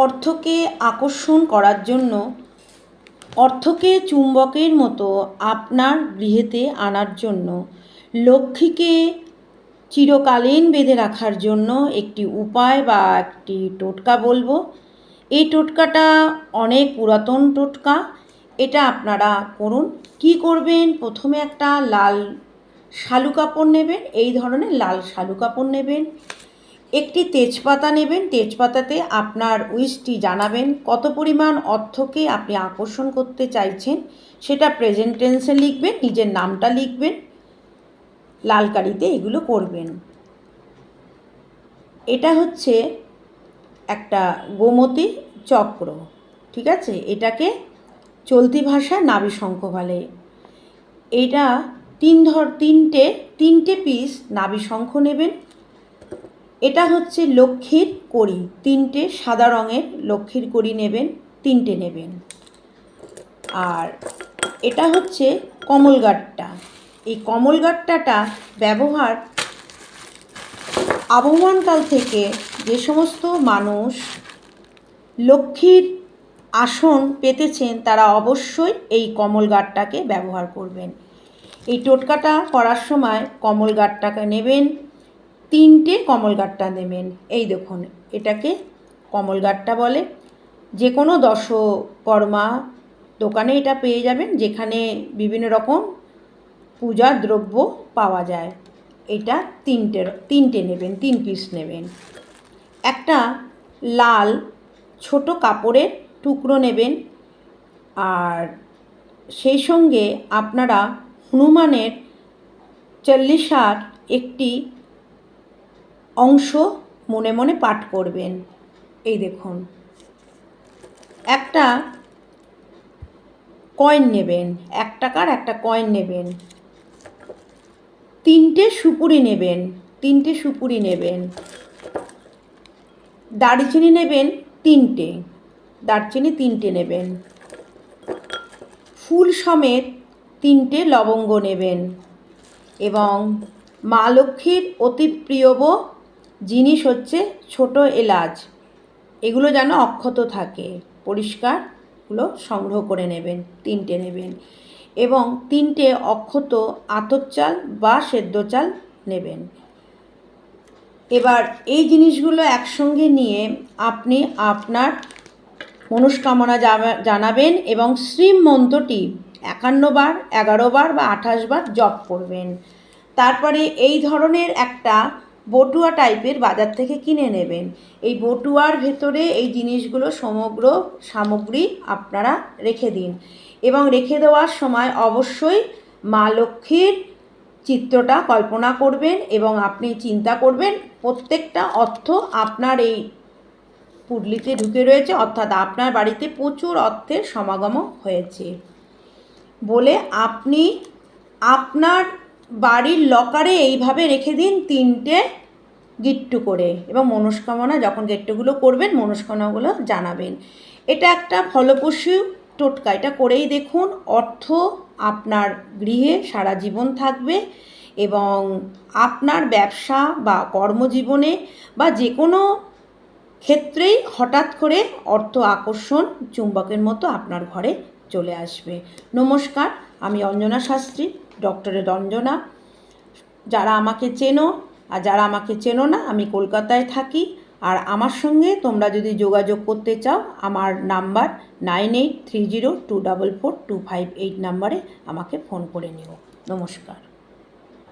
অর্থকে আকর্ষণ করার জন্য, অর্থকে চুম্বকের মতো আপনার গৃহেতে আনার জন্য, লক্ষ্মীকে চিরকালীন বেঁধে রাখার জন্য একটি উপায় বা একটি টোটকা বলবো। এই টোটকাটা অনেক পুরাতন টোটকা। এটা আপনারা করুন। কি করবেন? প্রথমে একটা লাল শালু কাপড় নেবেন, এই ধরনের লাল শালু কাপড় নেবেন। একটি তেজপাতা নেবেন, তেজপাতাতে আপনার উইশটি জানাবেন, কত পরিমাণ অর্থকে আপনি আকর্ষণ করতে চাইছেন সেটা প্রেজেন্ট টেন্সে লিখবেন, নিজের নামটা লিখবেন, লাল কালিতে এগুলো করবেন। এটা হচ্ছে একটা গোমতী চক্র, ঠিক আছে? এটাকে চলতি ভাষায় নাভি শঙ্খ বলে। এটা তিনটে পিস নাভি শঙ্খ নেবেন। এটা হচ্ছে লক্ষ্মীর কড়ি, তিনটে সাদা রঙের লক্ষ্মীর কড়ি নেবেন, তিনটে নেবেন। আর এটা হচ্ছে কমলগাট্টা। এই কমলগাট্টাটা ব্যবহার আবহমানকাল থেকে যে সমস্ত মানুষ লক্ষ্মীর আসন পেতেছেন তারা অবশ্যই এই কমলগাট্টাকে ব্যবহার করবেন। এই টোটকাটা করার সময় কমলগাট্টাকে নেবেন, তিনটে কমলগাট্টা নেবেন। এই দেখুন, এটাকে কমলগাট্টা বলে। যে কোনো দশকর্মা দোকানে এটা পেয়ে যাবেন, যেখানে বিভিন্ন রকম পূজার দ্রব্য পাওয়া যায়। এটা তিনটে নেবেন, 3 পিস নেবেন। একটা লাল ছোট কাপড়ের টুকরো নেবেন। আর সেই সঙ্গে আপনারা হনুমানের চল্লিশার একটি অংশ মনে মনে পাঠ করবেন। এই দেখুন, একটা কয়েন নেবেন, 1 টাকার একটা কয়েন নেবেন। তিনটে সুপুরি নেবেন। দারচিনি নেবেন তিনটে নেবেন। ফুল সমেত 3টে লবঙ্গ নেবেন। এবং মা লক্ষ্মীর অতি প্রিয় জিনিস হচ্ছে ছোট এলাচ। এগুলো যেন অক্ষত থাকে, পরিষ্কারগুলো সংগ্রহ করে নেবেন, 3টে নেবেন। এবং 3টে অক্ষত আতপ চাল বা সেদ্ধ চাল নেবেন। এবার এই জিনিসগুলো একসঙ্গে নিয়ে আপনি আপনার মনস্কামনা জানাবেন এবং শ্রীম মন্ত্রটি 51 বার, 11 বার বা 28 বার জপ করবেন। তারপরে এই ধরনের একটা বটুয়া টাইপের বাজার থেকে কিনে নেবেন। এই বটুয়ার ভেতরে এই জিনিসগুলো সমগ্র সামগ্রী আপনারা রেখে দিন। এবং রেখে দেওয়ার সময় অবশ্যই মা লক্ষ্মীর চিত্রটা কল্পনা করবেন এবং আপনি চিন্তা করবেন প্রত্যেকটা অর্থ আপনার এই পুডলিতে ঢুকে রয়েছে, অর্থাৎ আপনার বাড়িতে প্রচুর অর্থের সমাগম হয়েছে বলে আপনি আপনার বাড়ির লকারে এইভাবে রেখে দিন 3টে গিট্টু করে। এবং মনস্কামনা যখন গিট্টুগুলো করবেন মনস্কামনাগুলো জানাবেন। এটা একটা ফলপ্রসূ টোটকা, এটা করেই দেখুন। অর্থ আপনার গৃহে সারা জীবন থাকবে এবং আপনার ব্যবসা বা কর্মজীবনে বা যে কোনো ক্ষেত্রেই হঠাৎ করে অর্থ আকর্ষণ চুম্বকের মতো আপনার ঘরে চলে আসবে। নমস্কার, আমি অঞ্জনা শাস্ত্রী, ডক্টরেট অঞ্জনা। যারা আমাকে চেনো আর যারা আমাকে চেনো না, আমি কলকাতায় থাকি। আর আমার সঙ্গে তোমরা যদি যোগাযোগ করতে চাও, আমার নাম্বার 9830244258 নাম্বারে আমাকে ফোন করে নিও। নমস্কার।